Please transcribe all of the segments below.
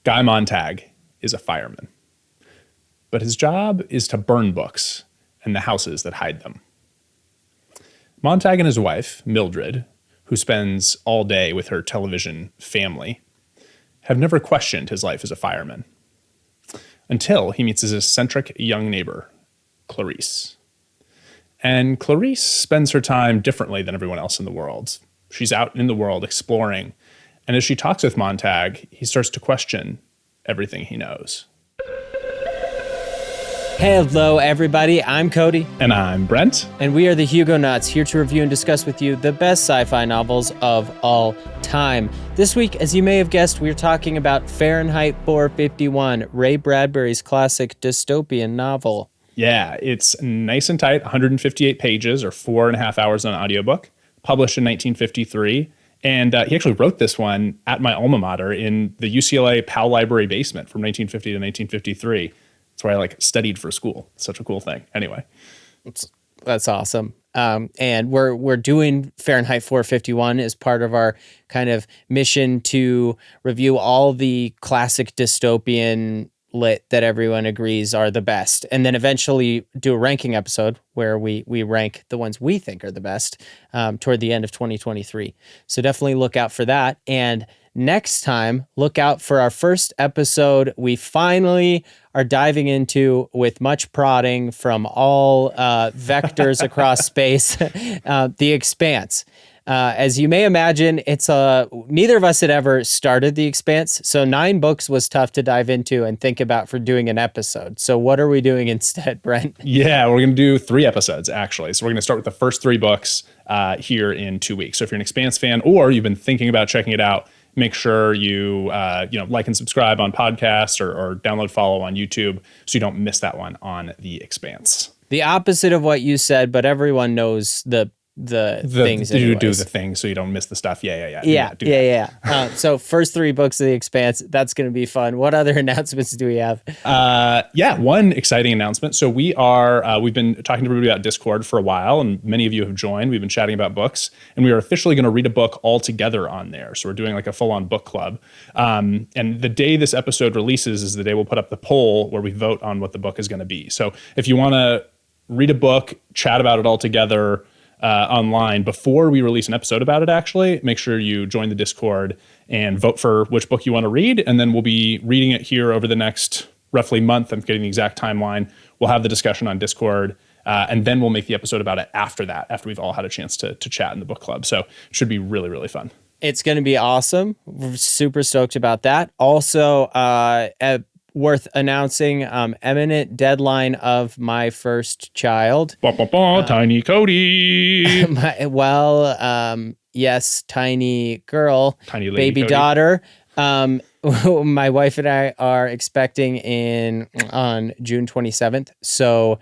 Guy Montag is a fireman, but his job is to burn books and the houses that hide them. Montag and his wife, Mildred, who spends all day with her television family, have never questioned his life as a fireman until he meets his eccentric young neighbor, Clarisse. And Clarisse spends her time differently than everyone else in the world. She's out in the world exploring, and as she talks with Montag, he starts to question everything he knows. Hello, everybody. I'm Cody. And I'm Brent. And we are the Hugonauts, here to review and discuss with you the best sci-fi novels of all time. This week, as you may have guessed, we're talking about Fahrenheit 451, Ray Bradbury's classic dystopian novel. Yeah, it's nice and tight, 158 pages or 4.5 hours on audiobook, published in 1953. And he actually wrote this one at my alma mater in the UCLA Powell Library basement from 1950 to 1953. That's where I studied for school. It's such a cool thing. Anyway. That's awesome. And we're doing Fahrenheit 451 as part of our kind of mission to review all the classic dystopian lit that everyone agrees are the best. And then eventually do a ranking episode where we rank the ones we think are the best toward the end of 2023. So definitely look out for that. And next time, look out for our first episode we finally are diving into with much prodding from all vectors across space, The Expanse. As you may imagine, it's neither of us had ever started The Expanse, so 9 books was tough to dive into and think about for doing an episode. So what are we doing instead, Brent? Yeah, we're going to do 3 episodes, actually. So we're going to start with the first 3 books here in 2 weeks. So if you're an Expanse fan or you've been thinking about checking it out, make sure you like and subscribe on podcasts or download, follow on YouTube so you don't miss that one on The Expanse. The opposite of what you said, but everyone knows the things. You do the thing so you don't miss the stuff. Yeah. So first 3 books of The Expanse, that's going to be fun. What other announcements do we have? One exciting announcement. So we've been talking to everybody about Discord for a while, and many of you have joined. We've been chatting about books, and we are officially going to read a book all together on there. So we're doing a full-on book club. And the day this episode releases is the day we'll put up the poll where we vote on what the book is going to be. So if you want to read a book, chat about it all together, online before we release an episode about it, actually, make sure you join the Discord and vote for which book you want to read. And then we'll be reading it here over the next roughly month. I'm getting the exact timeline. We'll have the discussion on Discord. And then we'll make the episode about it after that, after we've all had a chance to chat in the book club. So it should be really, really fun. It's going to be awesome. We're super stoked about that. Also, worth announcing, imminent deadline of my first child. Tiny Cody. Yes, tiny girl, tiny baby Cody. Daughter. My wife and I are expecting on June 27th. So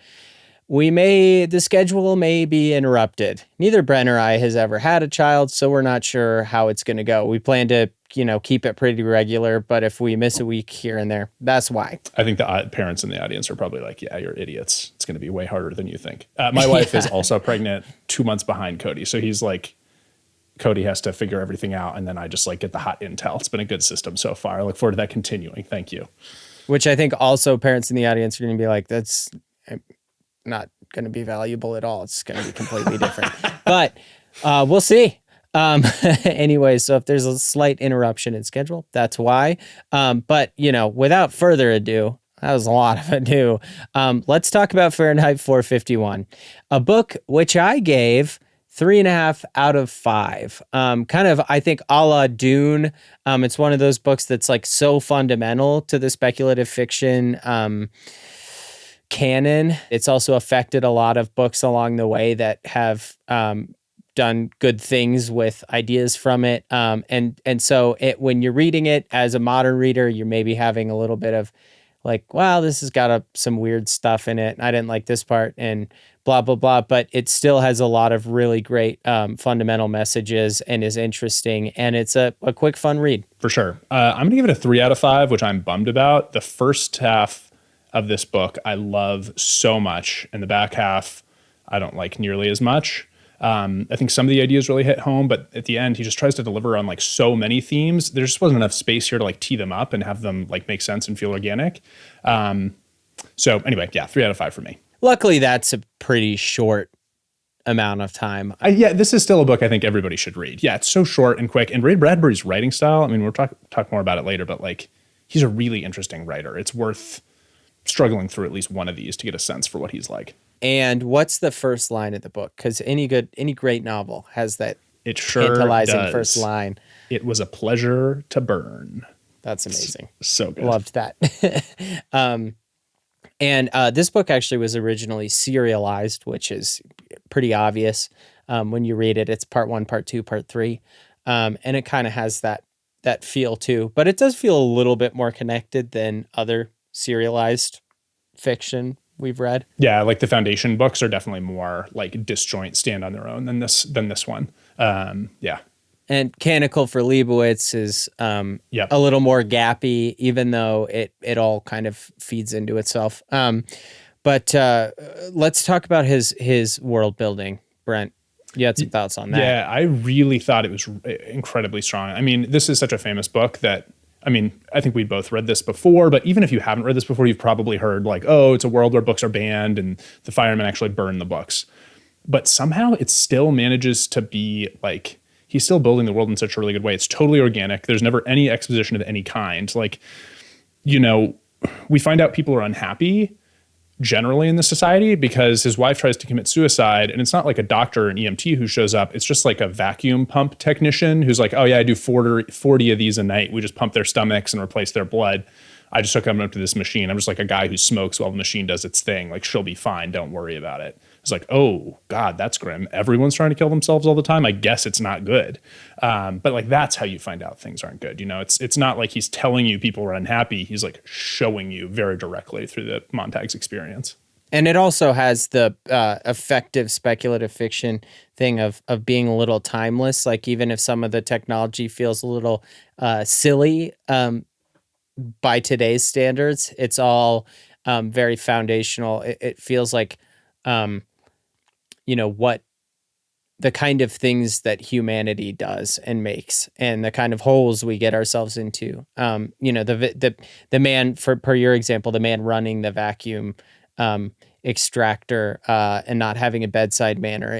the schedule may be interrupted. Neither Brent or I has ever had a child, so we're not sure how it's going to go. We plan to keep it pretty regular, but if we miss a week here and there, that's why. I think the parents in the audience are probably like, yeah, you're idiots. It's going to be way harder than you think. My wife is also pregnant 2 months behind Cody. So he's like, Cody has to figure everything out. And then I just get the hot intel. It's been a good system so far. I look forward to that continuing. Thank you. Which I think also parents in the audience are going to be like, that's not going to be valuable at all. It's going to be completely different, but we'll see. Anyway, so if there's a slight interruption in schedule, that's why. But without further ado, that was a lot of ado. Let's talk about Fahrenheit 451, a book which I gave 3.5 out of 5. Kind of, I think, a la Dune. It's one of those books that's so fundamental to the speculative fiction canon. It's also affected a lot of books along the way that have done good things with ideas from it. And so when you're reading it as a modern reader, you're maybe having a little bit of wow, this has got some weird stuff in it. I didn't like this part and blah, blah, blah. But it still has a lot of really great fundamental messages and is interesting. And it's a quick, fun read. For sure. I'm going to give it a 3 out of 5, which I'm bummed about. The first half of this book I love so much, and the back half I don't like nearly as much. I think some of the ideas really hit home, but at the end, he just tries to deliver on like so many themes. There just wasn't enough space here to like tee them up and have them like make sense and feel organic. So anyway, yeah, 3 out of 5 for me. Luckily, that's a pretty short amount of time. Yeah, this is still a book I think everybody should read. Yeah, it's so short and quick. And Ray Bradbury's writing style, I mean, we'll talk more about it later, but like he's a really interesting writer. It's worth struggling through at least one of these to get a sense for what he's like. And what's the first line of the book? Because any great novel has that tantalizing first line. It was a pleasure to burn. That's amazing. So good. Loved that. And this book actually was originally serialized, which is pretty obvious when you read it. It's part 1, part 2, part 3. And it kind of has that feel too. But it does feel a little bit more connected than other serialized fiction we've read. Yeah, like the Foundation books are definitely more like disjoint, stand on their own than this one. Yeah. And Canticle for Leibowitz is a little more gappy, even though it all kind of feeds into itself. But let's talk about his world building, Brent. You had some thoughts on that. Yeah, I really thought it was incredibly strong. I mean, this is such a famous book that, I mean, I think we both read this before, but even if you haven't read this before, you've probably heard like, oh, it's a world where books are banned and the firemen actually burn the books. But somehow it still manages to be like, he's still building the world in such a really good way. It's totally organic. There's never any exposition of any kind. Like, you know, we find out people are unhappy generally in the society because his wife tries to commit suicide, and it's not like a doctor or an EMT who shows up. It's just like a vacuum pump technician who's like, oh yeah, I do 40 of these a night. We just pump their stomachs and replace their blood. I just hook them up to this machine. I'm just like a guy who smokes while the machine does its thing. Like, she'll be fine. Don't worry about it. It's like, oh God, that's grim. Everyone's trying to kill themselves all the time. I guess it's not good. But like, that's how you find out things aren't good. You know, it's not like he's telling you people are unhappy. He's like showing you very directly through the Montag's experience. And it also has the effective speculative fiction thing of being a little timeless. Like, even if some of the technology feels a little silly by today's standards, it's all very foundational. It feels like, you know, what the kind of things that humanity does and makes, and the kind of holes we get ourselves into. You know, the man, per your example, the man running the vacuum extractor and not having a bedside manner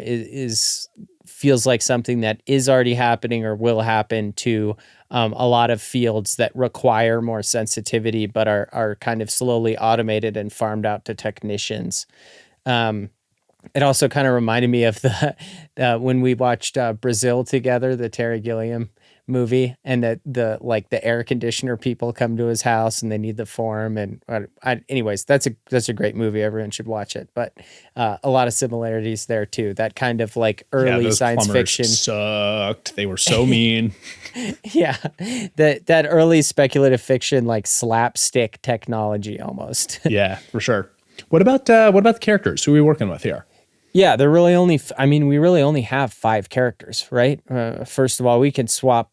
feels like something that is already happening or will happen to a lot of fields that require more sensitivity, but are kind of slowly automated and farmed out to technicians. It also kind of reminded me of the when we watched Brazil together, the Terry Gilliam movie, and the air conditioner people come to his house and they need the form. And anyways, that's a great movie. Everyone should watch it. But a lot of similarities there too. That kind of like early science fiction sucked. They were so mean. Yeah, that early speculative fiction, like slapstick technology almost. Yeah, for sure. What about the characters? Who are we working with here? Yeah, they're really only. We really only have 5 characters, right? First of all, we can swap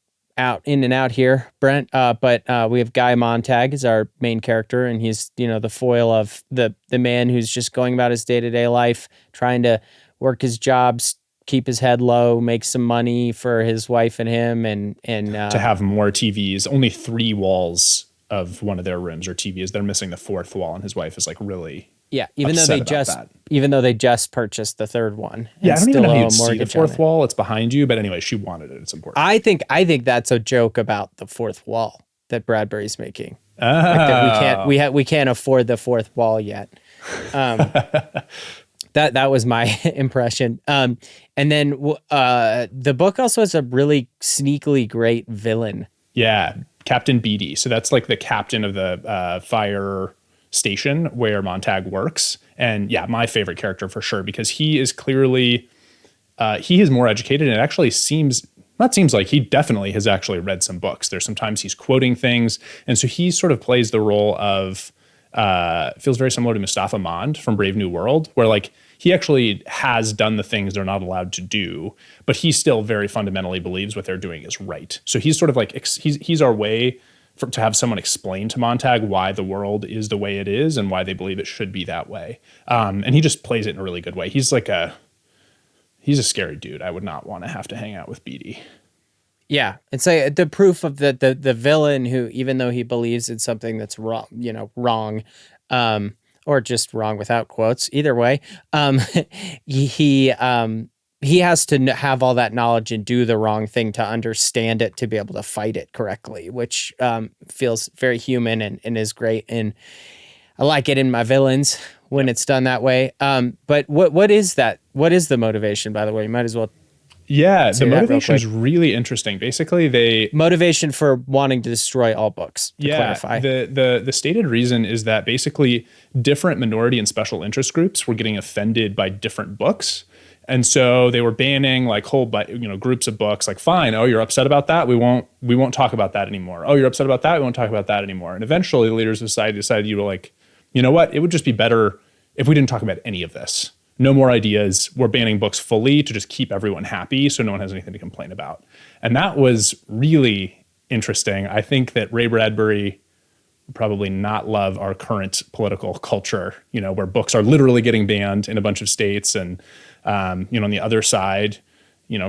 in and out here, Brent. But we have Guy Montag as our main character, and he's, you know, the foil of the man who's just going about his day-to-day life, trying to work his jobs, keep his head low, make some money for his wife and him, and to have more TVs. Only 3 walls of one of their rooms are TVs. They're missing the 4th wall, and his wife is like really. Yeah, even though they just purchased the 3rd one. Yeah, I don't even know how you'd see the 4th wall. It's behind you, but anyway, she wanted it. It's important. I think that's a joke about the 4th wall that Bradbury's making. Like that we can't afford the 4th wall yet. That was my impression. And then the book also has a really sneakily great villain. Yeah, Captain Beatty. So that's like the captain of the fire station where Montag works. And yeah, my favorite character for sure, because he is clearly, he is more educated, and it actually he definitely has actually read some books. There's sometimes he's quoting things. And so he sort of plays the role of, feels very similar to Mustafa Mond from Brave New World, where like he actually has done the things they're not allowed to do, but he still very fundamentally believes what they're doing is right. So he's sort of like, he's our way to have someone explain to Montag why the world is the way it is and why they believe it should be that way. And he just plays it in a really good way. He's He's a scary dude. I would not want to have to hang out with Beatty. Yeah, it's like the proof of the villain who, even though he believes it's something that's wrong, wrong, or just wrong without quotes, either way, he has to have all that knowledge and do the wrong thing to understand it, to be able to fight it correctly, which feels very human and is great. And I like it in my villains when it's done that way. But what is that? What is the motivation, by the way? You might as well. Yeah, the motivation is really interesting. Basically, motivation for wanting to destroy all books. To clarify. The stated reason is that basically different minority and special interest groups were getting offended by different books, and so they were banning like whole groups of books. Like, fine, oh, you're upset about that, we won't talk about that anymore. Oh, you're upset about that, we won't talk about that anymore. And eventually, the leaders of society decided, you know what, it would just be better if we didn't talk about any of this. No more ideas. We're banning books fully to just keep everyone happy so no one has anything to complain about. And that was really interesting. I think that Ray Bradbury would probably not love our current political culture, where books are literally getting banned in a bunch of states. And, on the other side,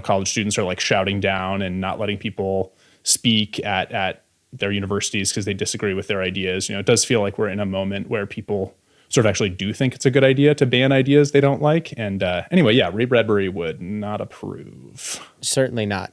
college students are like shouting down and not letting people speak at their universities because they disagree with their ideas. It does feel like we're in a moment where people sort of actually do think it's a good idea to ban ideas they don't like. And anyway, yeah, Ray Bradbury would not approve. Certainly not.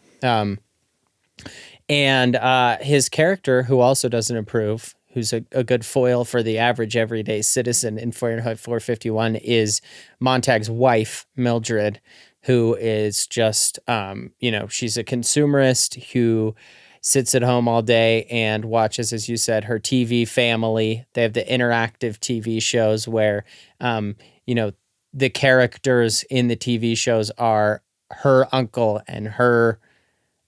And his character, who also doesn't approve, who's a good foil for the average everyday citizen in Fahrenheit 451, is Montag's wife, Mildred, who is just, she's a consumerist who sits at home all day and watches, as you said, her TV family. They have the interactive TV shows where, the characters in the TV shows are her uncle and her,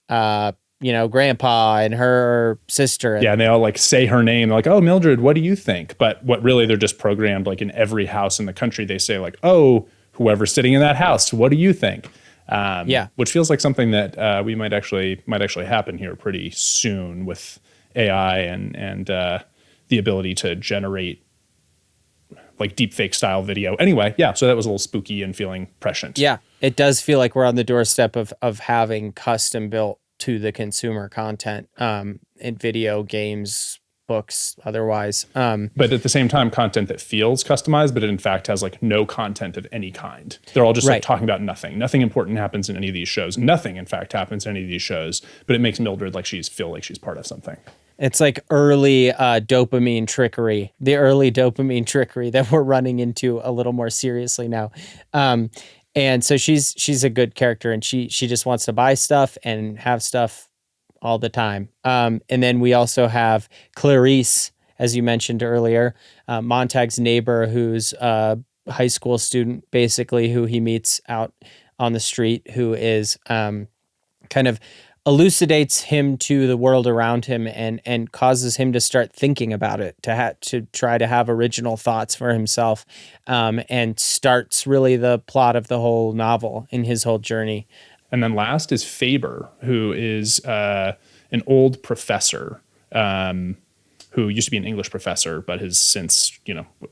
grandpa and her sister. Yeah, and they all like say her name. They're like, oh, Mildred, what do you think? But what really they're just programmed, like in every house in the country, they say like, oh, whoever's sitting in that house, what do you think? Which feels like something that we might actually happen here pretty soon with AI and the ability to generate like deep fake style video. Anyway, yeah, so that was a little spooky and feeling prescient. Yeah, it does feel like we're on the doorstep of having custom built to the consumer content in video games, books, otherwise. But at the same time, content that feels customized, but it in fact has like no content of any kind. They're all just like talking about nothing. Nothing important happens in any of these shows. Nothing, in fact, happens in any of these shows. But it makes Mildred feel like she's part of something. It's like early dopamine trickery, the early dopamine trickery that we're running into a little more seriously now. And so she's a good character, and she just wants to buy stuff and have stuff all the time. And then we also have Clarisse, as you mentioned earlier, Montag's neighbor, who's a high school student, basically, who he meets out on the street, who is kind of elucidates him to the world around him and causes him to start thinking about it, to try to have original thoughts for himself, and starts really the plot of the whole novel in his whole journey. And then last is Faber, who is an old professor who used to be an English professor, but has since,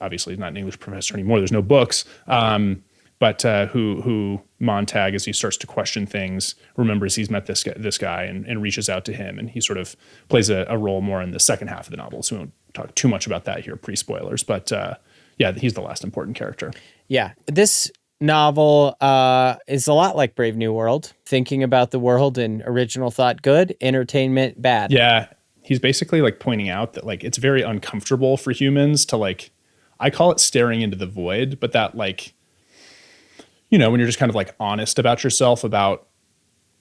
obviously not an English professor anymore. There's no books. But who Montag, as he starts to question things, remembers he's met this guy and reaches out to him. And he sort of plays a role more in the second half of the novel. So we won't talk too much about that here, pre-spoilers. But he's the last important character. Yeah. This novel is a lot like Brave New World. Thinking about the world and original thought good, entertainment bad. Yeah. He's basically like pointing out that like it's very uncomfortable for humans to like, I call it staring into the void, but that like, when you're just kind of like honest about yourself, about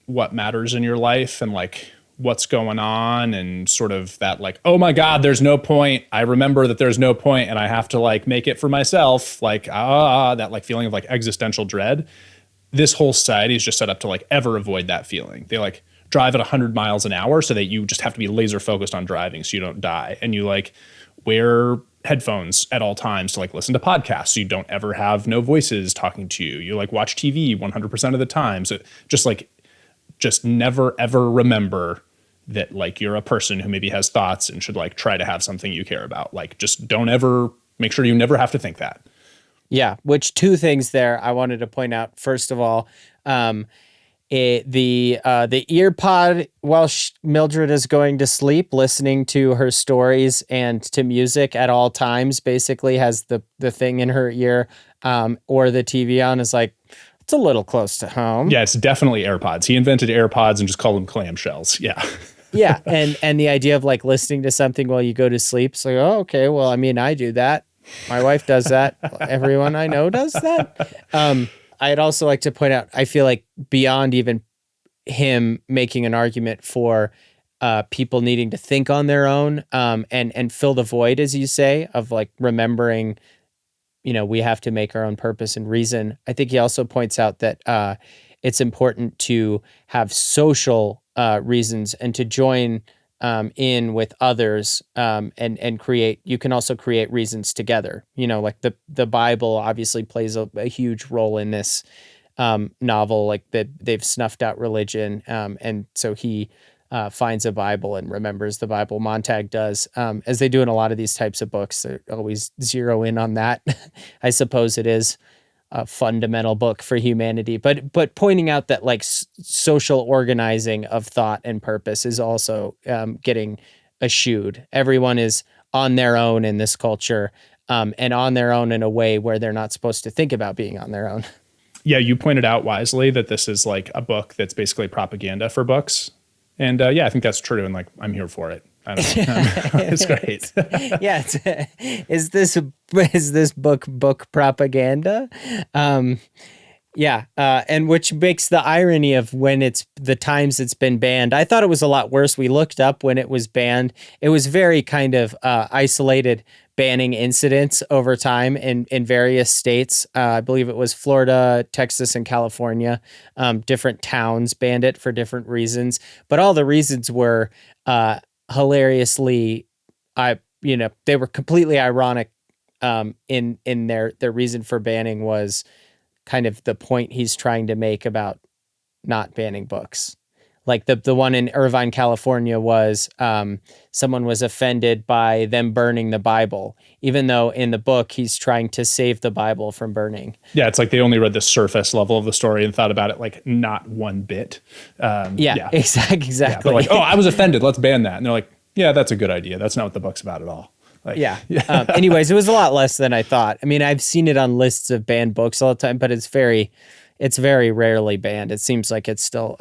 what matters in your life and like what's going on, and sort of that like, oh my God, there's no point. I remember that there's no point and I have to like make it for myself. Like, that like feeling of like existential dread. This whole society is just set up to like ever avoid that feeling. They like drive at 100 miles an hour so that you just have to be laser focused on driving so you don't die. And you like wear headphones at all times to like listen to podcasts so you don't ever have no voices talking to you. You like watch TV 100% of the time. So just never ever remember that like you're a person who maybe has thoughts and should like try to have something you care about. Like just don't ever, make sure you never have to think that. Yeah, which two things there I wanted to point out. First of all, The ear pod while Mildred is going to sleep, listening to her stories and to music at all times, basically has the thing in her ear, or the TV on, is like, it's a little close to home. Yeah, it's definitely AirPods. He invented AirPods and just called them clamshells. Yeah. Yeah. And the idea of like listening to something while you go to sleep. It's like, oh, okay. Well, I mean, I do that. My wife does that. Everyone I know does that. I'd also like to point out, I feel like beyond even him making an argument for people needing to think on their own, and fill the void, as you say, of like remembering, we have to make our own purpose and reason. I think he also points out that it's important to have social reasons and to join in with others, and create. You can also create reasons together. Like the Bible obviously plays a huge role in this novel. Like they've snuffed out religion, and so he finds a Bible and remembers the Bible. Montag does, as they do in a lot of these types of books. They always zero in on that. I suppose it is a fundamental book for humanity, but pointing out that like social organizing of thought and purpose is also getting eschewed. Everyone is on their own in this culture, and on their own in a way where they're not supposed to think about being on their own. Yeah, you pointed out wisely that this is like a book that's basically propaganda for books. And yeah, I think that's true. And like, I'm here for it. I don't know. It's great. Yeah. Is this book propaganda? Yeah. And which makes the irony of when it's the times it's been banned. I thought it was a lot worse. We looked up when it was banned. It was very kind of isolated banning incidents over time in various states. I believe it was Florida, Texas, and California. Different towns banned it for different reasons, but all the reasons were hilariously, they were completely ironic. In their reason for banning was kind of the point he's trying to make about not banning books. Like the one in Irvine, California was someone was offended by them burning the Bible, even though in the book he's trying to save the Bible from burning. Yeah, it's like they only read the surface level of the story and thought about it like not one bit. Exactly. Yeah, they're like, oh, I was offended. Let's ban that. And they're like, yeah, that's a good idea. That's not what the book's about at all. Like, yeah. Anyways, it was a lot less than I thought. I mean, I've seen it on lists of banned books all the time, but it's very rarely banned. It seems like it's still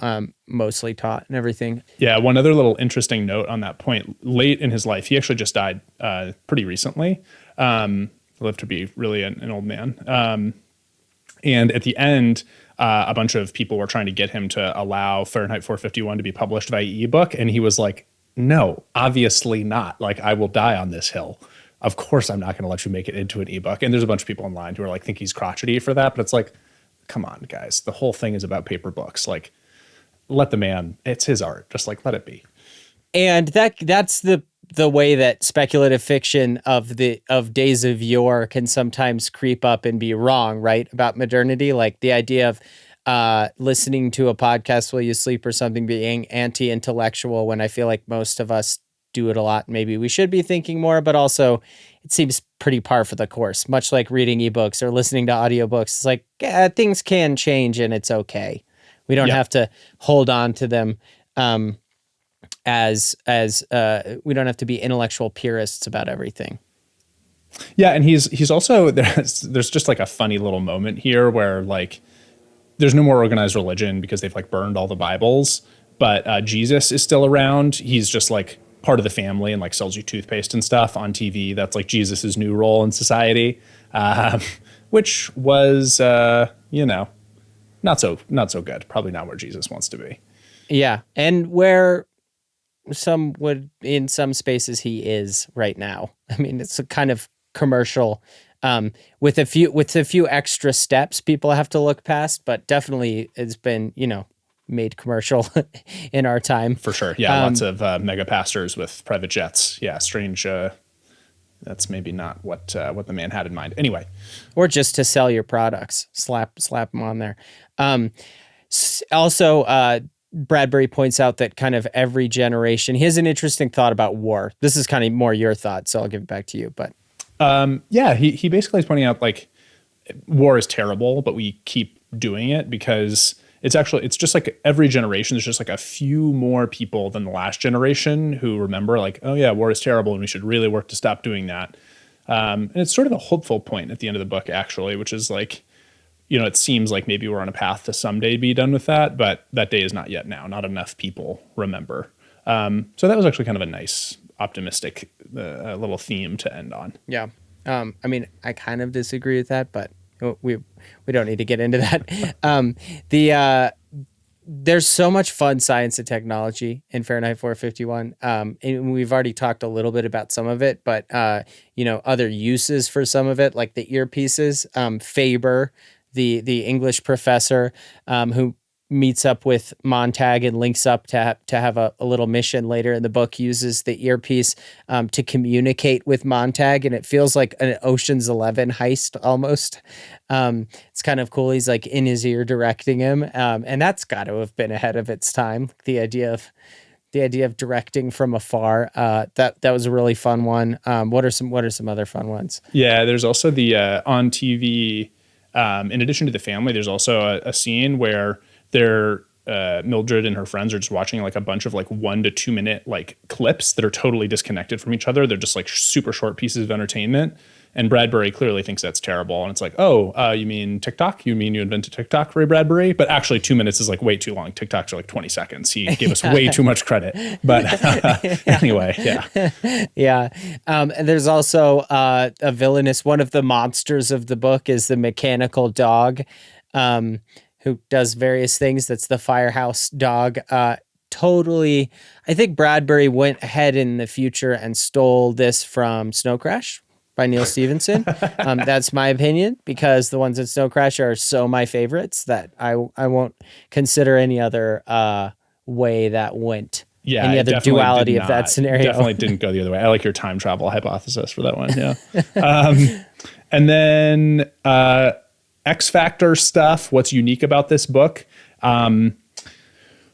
mostly taught and everything. Yeah. One other little interesting note on that point, late in his life, he actually just died pretty recently. Lived to be really an old man. And at the end, a bunch of people were trying to get him to allow Fahrenheit 451 to be published via ebook. And he was like, no, obviously not. Like, I will die on this hill. Of course, I'm not going to let you make it into an ebook. And there's a bunch of people online who are like, think he's crotchety for that. But it's like, come on, guys. The whole thing is about paper books. Like, let the man, it's his art. Just like, let it be. And that's the way that speculative fiction of days of yore can sometimes creep up and be wrong, right? About modernity. Like the idea of listening to a podcast while you sleep or something being anti-intellectual, when I feel like most of us do it a lot. Maybe we should be thinking more, but also it seems pretty par for the course, much like reading ebooks or listening to audiobooks. It's like, things can change and it's okay. We don't have to hold on to them as we don't have to be intellectual purists about everything. Yeah, and he's also there's just like a funny little moment here where like there's no more organized religion because they've like burned all the Bibles, but Jesus is still around. He's just like part of the family and like sells you toothpaste and stuff on TV. That's like Jesus's new role in society, which was not so good. Probably not where Jesus wants to be. Yeah, and where some would in some spaces he is right now. I mean, it's a kind of commercial. With a few extra steps people have to look past, but definitely it's been, made commercial in our time. For sure. Yeah. Lots of mega pastors with private jets. Yeah. Strange. That's maybe not what the man had in mind. Anyway. Or just to sell your products, slap them on there. Also, Bradbury points out that kind of every generation, he has an interesting thought about war. This is kind of more your thought, so I'll give it back to you, but he basically is pointing out like war is terrible, but we keep doing it because it's just like every generation, there's just like a few more people than the last generation who remember like, oh yeah, war is terrible and we should really work to stop doing that. And it's sort of a hopeful point at the end of the book, actually, which is like, it seems like maybe we're on a path to someday be done with that, but that day is not yet now. Not enough people remember. So that was actually kind of a nice, optimistic little theme to end on. Yeah. I mean, I kind of disagree with that, but we don't need to get into that. There's so much fun science and technology in Fahrenheit 451. And we've already talked a little bit about some of it, but other uses for some of it, like the earpieces. Faber, the English professor, who meets up with Montag and links up to have a little mission later in the book, uses the earpiece to communicate with Montag, and it feels like an Ocean's 11 heist almost. It's kind of cool. He's like in his ear directing him, and that's got to have been ahead of its time. The idea of directing from afar. That was a really fun one. What are some other fun ones? Yeah, there's also the on TV. In addition to the family, there's also a scene where Mildred and her friends are just watching like a bunch of like 1 to 2 minute like clips that are totally disconnected from each other. They're just like super short pieces of entertainment. And Bradbury clearly thinks that's terrible. And it's like, you mean TikTok? You mean you invented TikTok, Ray Bradbury? But actually 2 minutes is like way too long. TikToks are like 20 seconds. He gave us way too much credit. But anyway, yeah. Yeah. And there's also a villainous, one of the monsters of the book is the mechanical dog, who does various things. That's the firehouse dog. Totally. I think Bradbury went ahead in the future and stole this from Snow Crash by Neil Stephenson. That's my opinion, because the ones in Snow Crash are so my favorites that I won't consider any other way that went. Yeah, any other duality of that scenario. Definitely didn't go the other way. I like your time travel hypothesis for that one. Yeah. And then X Factor stuff. What's unique about this book?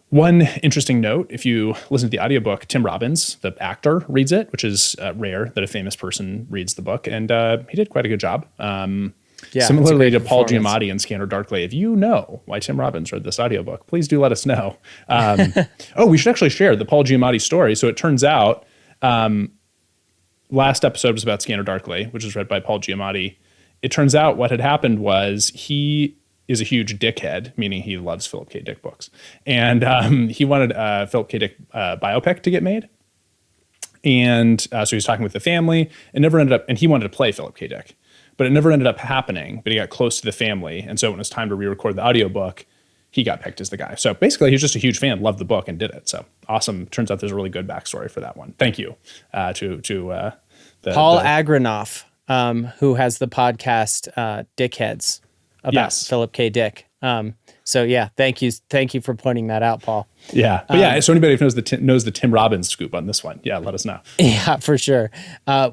One interesting note, if you listen to the audiobook, Tim Robbins, the actor, reads it, which is rare that a famous person reads the book. And he did quite a good job. Similarly to Paul Giamatti in Scanner Darkly. If you know why Tim Robbins read this audiobook, please do let us know. We should actually share the Paul Giamatti story. So it turns out last episode was about Scanner Darkly, which was read by Paul Giamatti. It turns out what had happened was he is a huge dickhead, meaning he loves Philip K. Dick books. And he wanted a Philip K. Dick biopic to get made. And so he was talking with the family. It never ended up, and he wanted to play Philip K. Dick. But it never ended up happening, but he got close to the family. And so when it was time to re-record the audiobook, he got picked as the guy. So basically, he was just a huge fan, loved the book, and did it. So awesome. Turns out there's a really good backstory for that one. Thank you to Paul Agranoff, who has the podcast Dickheads about Philip K. Dick. So yeah, thank you for pointing that out, Paul. Yeah, but so anybody who knows the Tim Robbins scoop on this one, let us know. Yeah, for sure.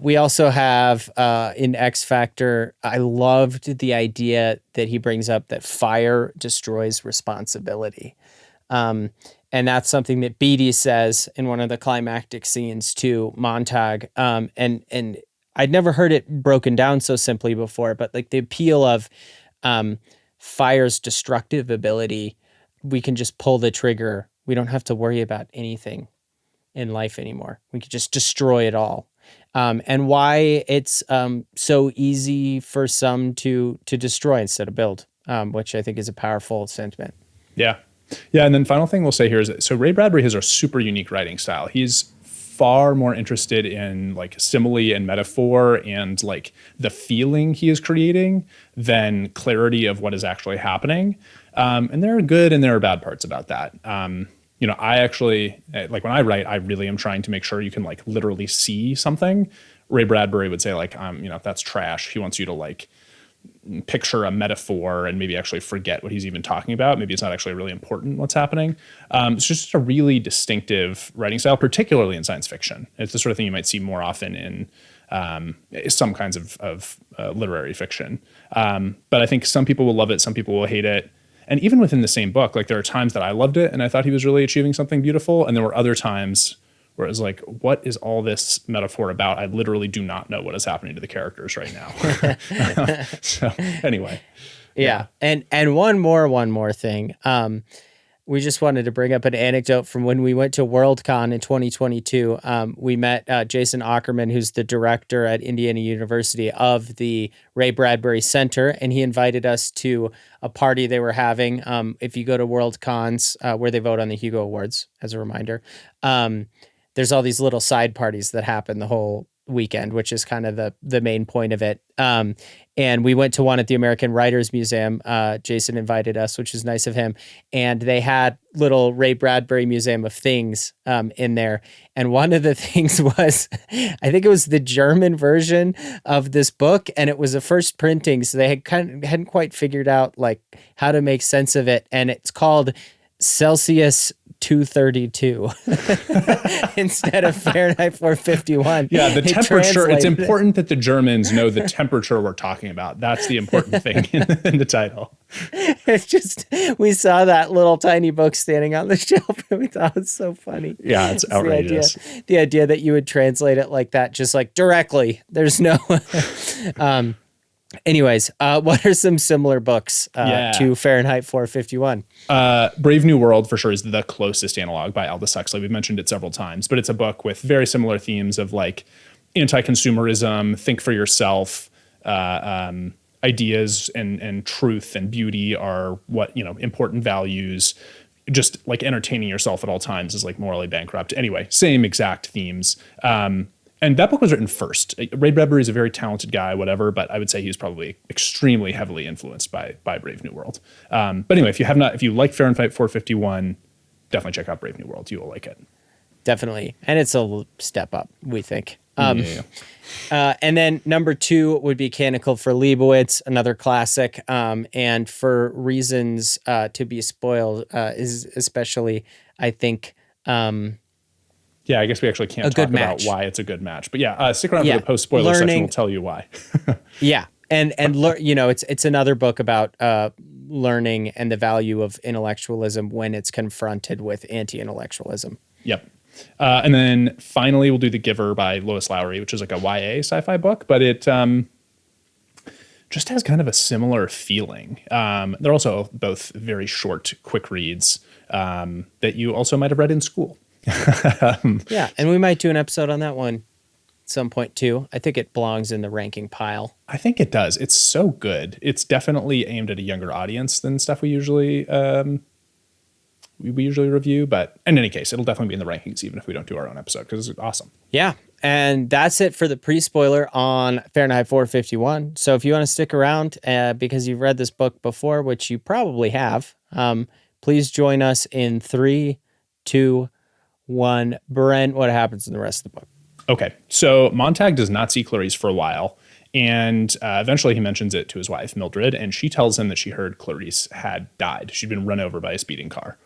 We also have in X Factor, I loved the idea that he brings up that fire destroys responsibility. And that's something that Beatty says in one of the climactic scenes to Montag. And I'd never heard it broken down so simply before, but like the appeal of fire's destructive ability, we can just pull the trigger. We don't have to worry about anything in life anymore. We can just destroy it all. And why it's so easy for some to destroy instead of build, which I think is a powerful sentiment. Yeah. Yeah. And then final thing we'll say here is that, so Ray Bradbury has a super unique writing style. He's far more interested in like simile and metaphor and like the feeling he is creating than clarity of what is actually happening. And there are good and there are bad parts about that. I actually, like when I write, I really am trying to make sure you can like literally see something. Ray Bradbury would say like, that's trash. He wants you to like picture a metaphor and maybe actually forget what he's even talking about. Maybe it's not actually really important what's happening. It's just a really distinctive writing style, particularly in science fiction. It's the sort of thing you might see more often in some kinds of literary fiction. But I think some people will love it, some people will hate it. And even within the same book, like there are times that I loved it and I thought he was really achieving something beautiful. And there were other times where it was like, what is all this metaphor about? I literally do not know what is happening to the characters right now. So anyway, Yeah. And one more thing. We just wanted to bring up an anecdote from when we went to Worldcon in 2022. We met Jason Ackerman, who's the director at Indiana University of the Ray Bradbury Center, and he invited us to a party they were having. If you go to Worldcons, where they vote on the Hugo Awards, as a reminder, there's all these little side parties that happen the whole weekend, which is kind of the main point of it. And we went to one at the American Writers Museum. Jason invited us, which was nice of him. And they had little Ray Bradbury Museum of Things in there. And one of the things was, I think it was the German version of this book, and it was a first printing, so they hadn't quite figured out like how to make sense of it. And it's called Celsius 232 instead of Fahrenheit 451. Yeah, the temperature. It's important that the Germans know the temperature we're talking about. That's the important thing in the title. It's just, we saw that little tiny book standing on the shelf and we thought it was so funny. Yeah, it's outrageous. The idea that you would translate it like that, just like directly. There's no... Anyways, what are some similar books to Fahrenheit 451? Brave New World, for sure, is the closest analog by Aldous Huxley. We've mentioned it several times, but it's a book with very similar themes of like anti-consumerism, think for yourself, ideas and truth and beauty are what, important values. Just like entertaining yourself at all times is like morally bankrupt. Anyway, same exact themes. And that book was written first. Ray Bradbury is a very talented guy, whatever, but I would say he was probably extremely heavily influenced by Brave New World. But anyway, if you like Fahrenheit 451, definitely check out Brave New World. You will like it. Definitely. And it's a step up, we think. And then number 2 would be Canticle for Leibowitz, another classic. And for reasons to be spoiled, is especially, I think... yeah, I guess we actually can't talk about why it's a good match. But stick around for the post-spoiler section. We'll tell you why. Yeah, and it's another book about learning and the value of intellectualism when it's confronted with anti-intellectualism. Yep. And then finally, we'll do The Giver by Lois Lowry, which is like a YA sci-fi book, but it just has kind of a similar feeling. They're also both very short, quick reads that you also might have read in school. Yeah, and we might do an episode on that one at some point too. I think it belongs in the ranking pile. I think it does. It's so good. It's definitely aimed at a younger audience than stuff we usually review. But in any case, it'll definitely be in the rankings even if we don't do our own episode because it's awesome. Yeah, and that's it for the pre-spoiler on Fahrenheit 451. So if you want to stick around because you've read this book before, which you probably have, please join us in 3, 2, 1. Brent, what happens in the rest of the book? Okay, so Montag does not see Clarisse for a while, and eventually he mentions it to his wife, Mildred, and she tells him that she heard Clarisse had died. She'd been run over by a speeding car.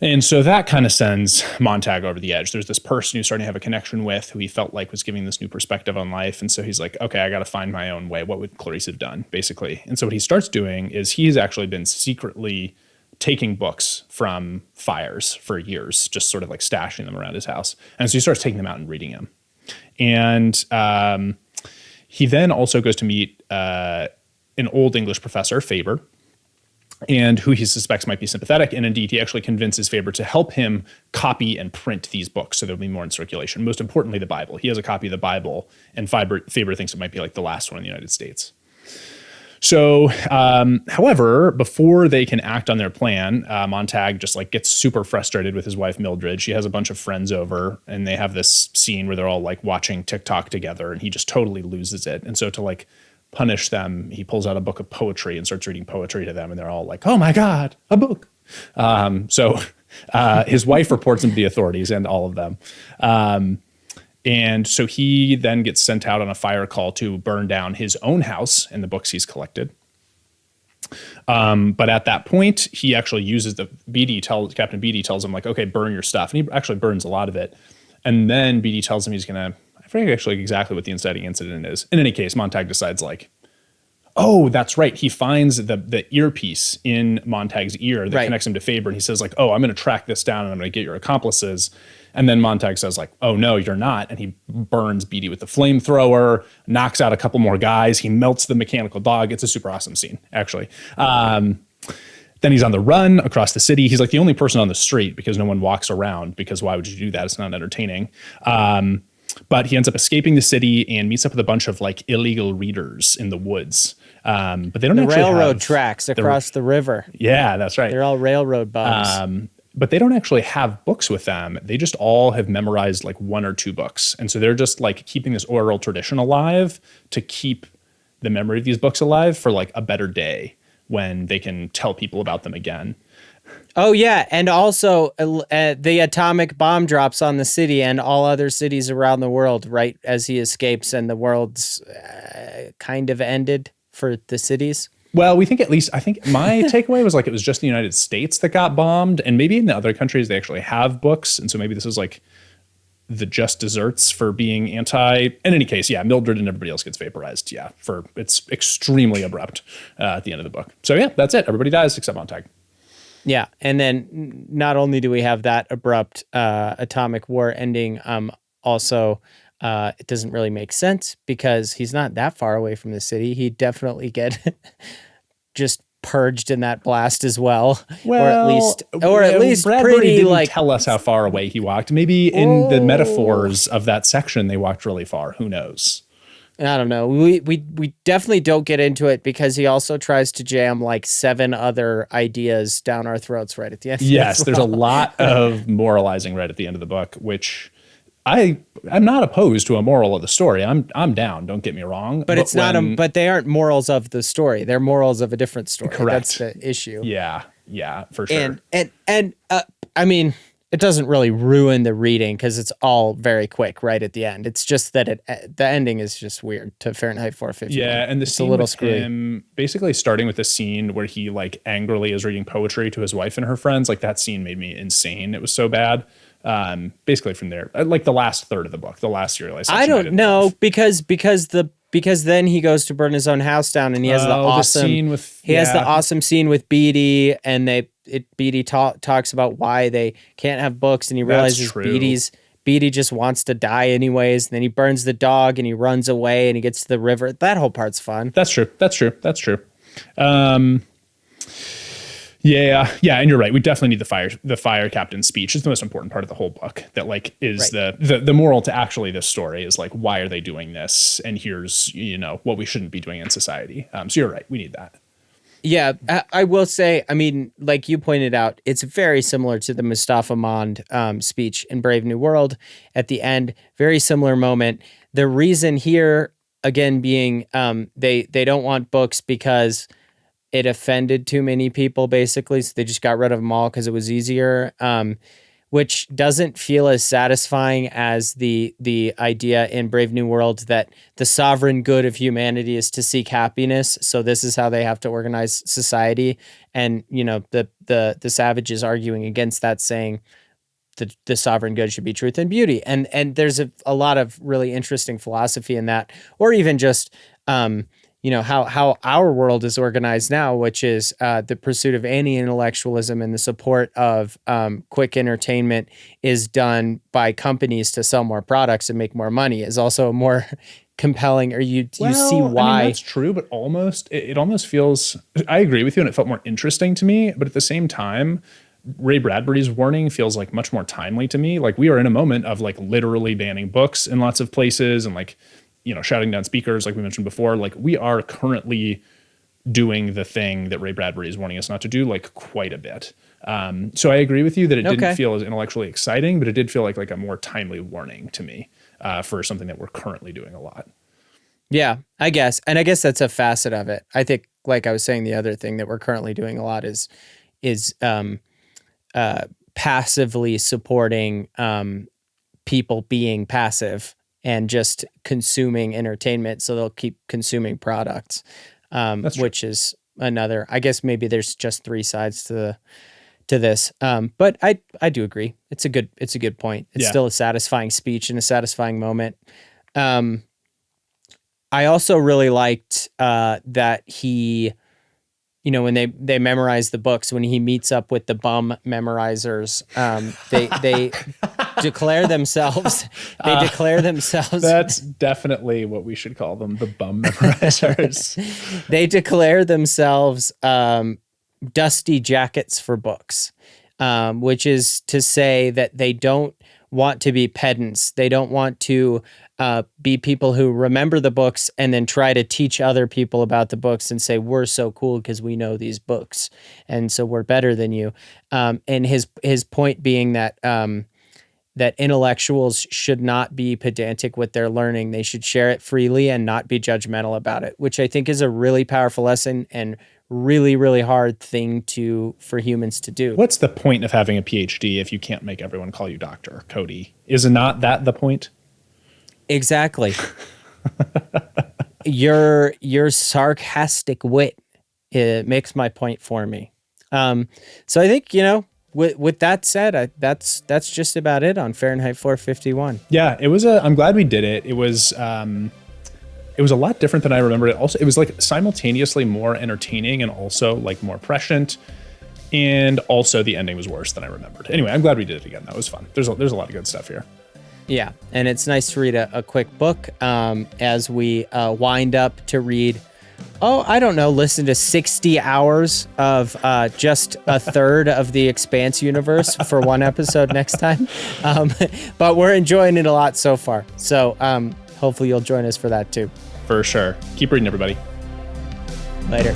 And so that kind of sends Montag over the edge. There's this person he's starting to have a connection with who he felt like was giving this new perspective on life, and so he's like, okay, I got to find my own way. What would Clarisse have done, basically? And so what he starts doing is he's actually been secretly taking books from fires for years, just sort of like stashing them around his house. And so he starts taking them out and reading them. And he then also goes to meet an old English professor, Faber, and who he suspects might be sympathetic. And indeed, he actually convinces Faber to help him copy and print these books so there'll be more in circulation. Most importantly, the Bible. He has a copy of the Bible, and Faber thinks it might be like the last one in the United States. So, however, before they can act on their plan, Montag just like gets super frustrated with his wife, Mildred. She has a bunch of friends over and they have this scene where they're all like watching TikTok together and he just totally loses it. And so to like punish them, he pulls out a book of poetry and starts reading poetry to them. And they're all like, oh my God, a book. So his wife reports him to the authorities and all of them. And so he then gets sent out on a fire call to burn down his own house and the books he's collected. But at that point, he actually uses Captain Beatty tells him like, okay, burn your stuff. And he actually burns a lot of it. And then Beatty tells him he's going to, I forget actually exactly what the inciting incident is. In any case, Montag decides like, Oh, that's right. He finds the earpiece in Montag's ear that Right. connects him to Faber. And he says like, oh, I'm going to track this down and I'm going to get your accomplices. And then Montag says like, oh no, you're not. And he burns Beatty with the flamethrower, knocks out a couple more guys. He melts the mechanical dog. It's a super awesome scene, actually. Then he's on the run across the city. He's like the only person on the street because no one walks around, because why would you do that? It's not entertaining. But he ends up escaping the city and meets up with a bunch of like illegal readers in the woods. But they don't actually railroad have tracks across the river. Yeah, that's right. They're all railroad bums. But they don't actually have books with them. They just all have memorized like one or two books. And so they're just like keeping this oral tradition alive to keep the memory of these books alive for like a better day when they can tell people about them again. Oh, yeah. And also the atomic bomb drops on the city and all other cities around the world right as he escapes, and the world's kind of ended for the cities. Well, I think my takeaway was like it was just the United States that got bombed, and maybe in the other countries they actually have books. And so maybe this is like the just desserts for being anti. In any case, yeah, Mildred and everybody else gets vaporized. Yeah, it's extremely abrupt at the end of the book. So yeah, that's it. Everybody dies except Montag. Yeah, and then not only do we have that abrupt atomic war ending, also it doesn't really make sense because he's not that far away from the city. He'd definitely get just purged in that blast as well. Well, or at least Bradbury pretty didn't like tell us how far away he walked. Maybe in the metaphors of that section they walked really far. Who knows? I don't know. We definitely don't get into it because he also tries to jam like 7 other ideas down our throats right at the end. Yes, there's a lot of moralizing right at the end of the book, which I'm not opposed to a moral of the story. I'm down. Don't get me wrong. But it's not. But they aren't morals of the story. They're morals of a different story. Correct. That's the issue. Yeah, for sure. And I mean, it doesn't really ruin the reading because it's all very quick right at the end. It's just that the ending is just weird to Fahrenheit 451. Yeah, and it's a little screwy. Him basically starting with the scene where he like angrily is reading poetry to his wife and her friends. Like that scene made me insane. It was so bad. Basically from there, like the last third of the book, the last serialized section. I don't know because then he goes to burn his own house down and he has the awesome scene with Beatty, and Beatty talks about why they can't have books, and he realizes Beatty just wants to die anyways, and then he burns the dog and he runs away and he gets to the river. That whole part's fun. That's true. Yeah, and you're right. We definitely need the fire captain's speech. It's the most important part of the whole book. That like is right. the moral to actually this story is like, why are they doing this? And here's what we shouldn't be doing in society. So you're right. We need that. Yeah, I will say, I mean, like you pointed out, it's very similar to the Mustafa Mond speech in Brave New World at the end. Very similar moment. The reason here, again, being they don't want books because it offended too many people, basically. So they just got rid of them all because it was easier, which doesn't feel as satisfying as the idea in Brave New World that the sovereign good of humanity is to seek happiness. So this is how they have to organize society. And, the savages arguing against that, saying the sovereign good should be truth and beauty. And there's a lot of really interesting philosophy in that, or even just, how our world is organized now, which is the pursuit of anti-intellectualism and the support of quick entertainment is done by companies to sell more products and make more money, is also more compelling, or you see why. I mean, that's true, but it almost feels, I agree with you, and it felt more interesting to me, but at the same time, Ray Bradbury's warning feels like much more timely to me. Like we are in a moment of like literally banning books in lots of places and like, shouting down speakers, like we mentioned before. Like we are currently doing the thing that Ray Bradbury is warning us not to do, like quite a bit. So I agree with you that it didn't feel as intellectually exciting, but it did feel like a more timely warning to me for something that we're currently doing a lot. Yeah, I guess. And I guess that's a facet of it. I think, like I was saying, the other thing that we're currently doing a lot is passively supporting people being passive and just consuming entertainment, so they'll keep consuming products, which is another. I guess maybe there's just 3 sides to this, but I do agree. It's a good point. It's still a satisfying speech and a satisfying moment. I also really liked that he, when they memorize the books, when he meets up with the bum memorizers, they declare themselves. They declare themselves. That's definitely what we should call them, the bum memorizers. They declare themselves dusty jackets for books, which is to say that they don't want to be pedants. They don't want to be people who remember the books and then try to teach other people about the books and say, we're so cool because we know these books. And so we're better than you. And his point being that that intellectuals should not be pedantic with their learning. They should share it freely and not be judgmental about it, which I think is a really powerful lesson and really, really hard thing for humans to do. What's the point of having a PhD if you can't make everyone call you Dr. Cody? Is not that the point? Exactly. Your sarcastic wit, it makes my point for me. So I think, with that said, that's just about it on Fahrenheit 451. Yeah, I'm glad we did it. It was a lot different than I remembered it. Also, it was like simultaneously more entertaining and also like more prescient. And also the ending was worse than I remembered. Anyway, I'm glad we did it again. That was fun. There's a lot of good stuff here. Yeah, and it's nice to read a quick book as we wind up to read, listen to 60 hours of just a third of the Expanse universe for one episode next time. But we're enjoying it a lot so far. So hopefully you'll join us for that too. For sure. Keep reading, everybody. Later.